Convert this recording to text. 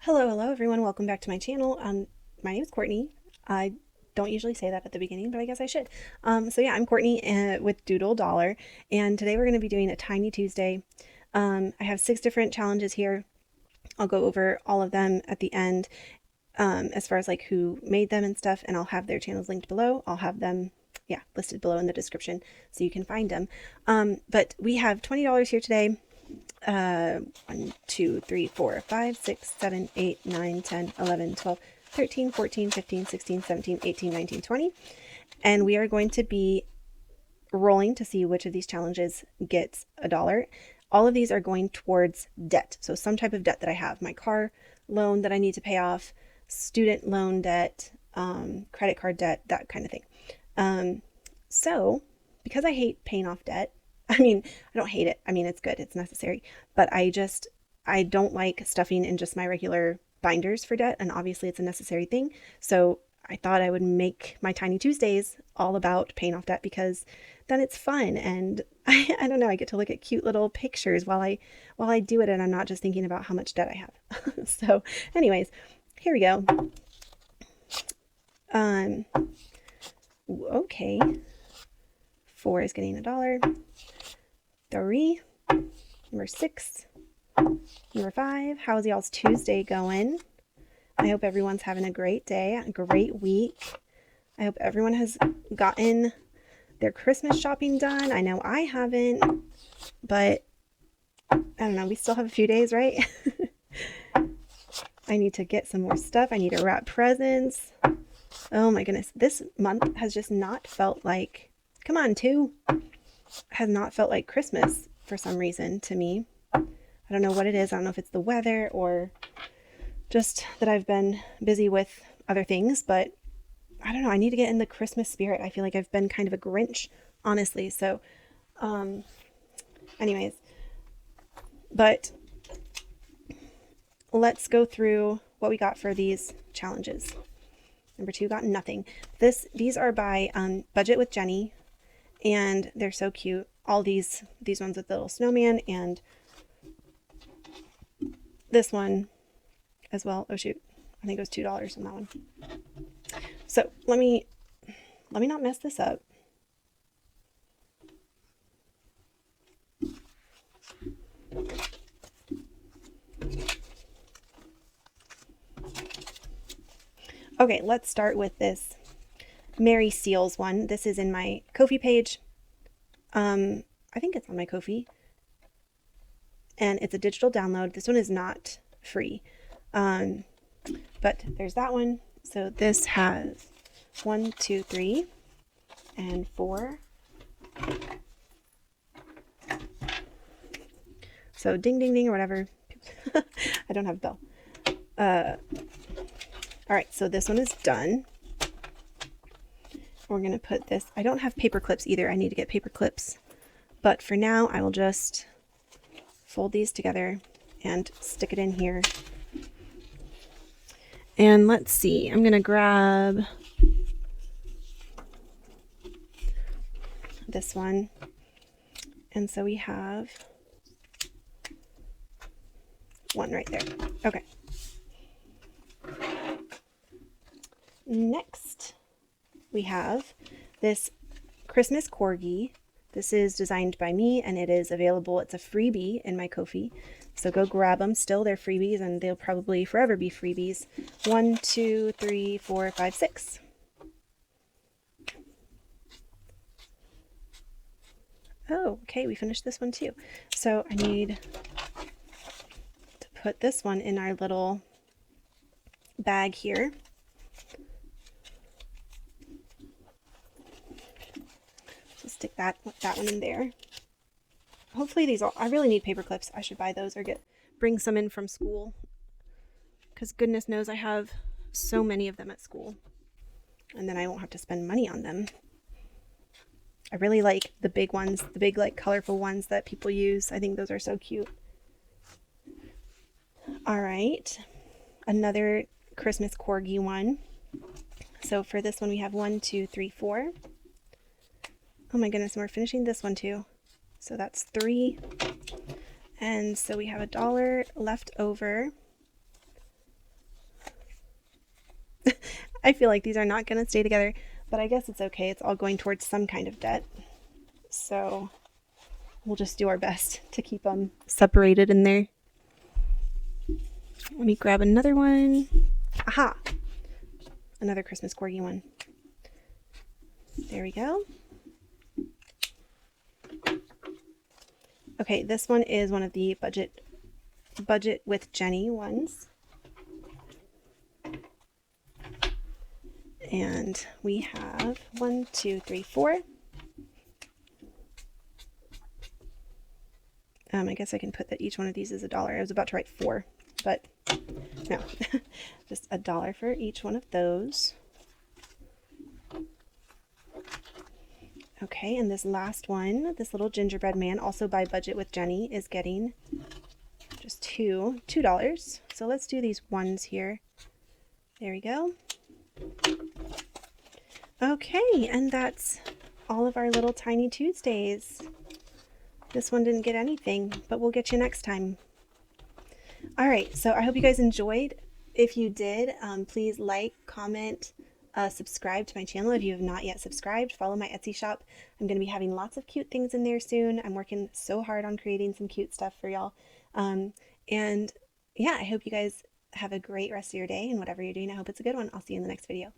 Hello everyone. Welcome back to my channel. My name is Courtney. I don't usually say that at the beginning, but I guess I should. So I'm Courtney with Doodle Dollar, and today we're going to be doing a Tiny Tuesday. I have 6 different challenges here. I'll go over all of them at the end, as far as like who made them and stuff, and I'll have their channels linked below. I'll have them, listed below in the description so you can find them. But we have $20 here today. 1, 2, 3, 4, 5, 6, 7, 8, 9, 10, 11, 12, 13, 14, 15, 16, 17, 18, 19, 20. And we are going to be rolling to see which of these challenges gets $1. All of these are going towards debt. So some type of debt that I have, my car loan that I need to pay off, student loan debt, credit card debt, that kind of thing. So because I hate paying off debt, I don't hate it. It's good. It's necessary. But I don't like stuffing in just my regular binders for debt. And obviously it's a necessary thing. So I thought I would make my Tiny Tuesdays all about paying off debt, because then it's fun. And I don't know, I get to look at cute little pictures while I do it. And I'm not just thinking about how much debt I have. So anyways, here we go. Okay. 4 is getting $1. 3, number 6, number 5. How's y'all's Tuesday going? I hope everyone's having a great day, a great week. I hope everyone has gotten their Christmas shopping done. I know I haven't, but I don't know, we still have a few days, right? I need to get some more stuff. I need to wrap presents. Oh my goodness, this month has just not felt like, come on, 2. Has not felt like Christmas for some reason to me. I don't know what it is. I don't know if it's the weather or just that I've been busy with other things, but I don't know. I need to get in the Christmas spirit. I feel like I've been kind of a Grinch, honestly. So, anyways, but let's go through what we got for these challenges. Number 2 got nothing. These are by Budget with Jenny. And they're so cute. All these ones with the little snowman, and this one as well. Oh shoot, I think it was $2 on that one. So let me not mess this up. Okay, let's start with this Mary Seals one. This is in my Ko-fi page. I think it's on my Ko-fi. And it's a digital download. This one is not free. But there's that one. So this has 1, 2, 3, and 4. So ding, ding, ding, or whatever. I don't have a bell. All right, so this one is done. We're going to put this, I don't have paper clips either. I need to get paper clips. But for now, I will just fold these together and stick it in here. And let's see, I'm going to grab this one. And so we have one right there. Okay. Next, we have this Christmas Corgi. This is designed by me, and it is available. It's a freebie in my Ko-fi. So go grab them. Still, they're freebies, and they'll probably forever be freebies. 1, 2, 3, 4, 5, 6. Oh, okay, we finished this one too. So I need to put this one in our little bag here. So stick that one in there. Hopefully these I really need paper clips. I should buy those or bring some in from school, because goodness knows I have so many of them at school, and then I won't have to spend money on them. I really like the big ones, the big like colorful ones that people use. I think those are so cute. All right, another Christmas Corgi one. So for this one we have 1, 2, 3, 4. Oh my goodness, and we're finishing this one too. So that's 3. And so we have $1 left over. I feel like these are not going to stay together, but I guess it's okay. It's all going towards some kind of debt. So we'll just do our best to keep them separated in there. Let me grab another one. Aha! Another Christmas corgi one. There we go. Okay, this one is one of the budget with Jenny ones. And we have 1, 2, 3, 4. I guess I can put that each one of these is $1. I was about to write 4, but no. Just $1 for each one of those. Okay, and this last one, this little gingerbread man, also by Budget with Jenny, is getting just $2. So let's do these ones here. There we go. Okay, and that's all of our little Tiny Tuesdays. This one didn't get anything, but we'll get you next time. All right, so I hope you guys enjoyed. If you did, please like, comment, subscribe to my channel if you have not yet subscribed. Follow my Etsy shop. I'm going to be having lots of cute things in there soon. I'm working so hard on creating some cute stuff for y'all. And yeah, I hope you guys have a great rest of your day, and whatever you're doing, I hope it's a good one. I'll see you in the next video.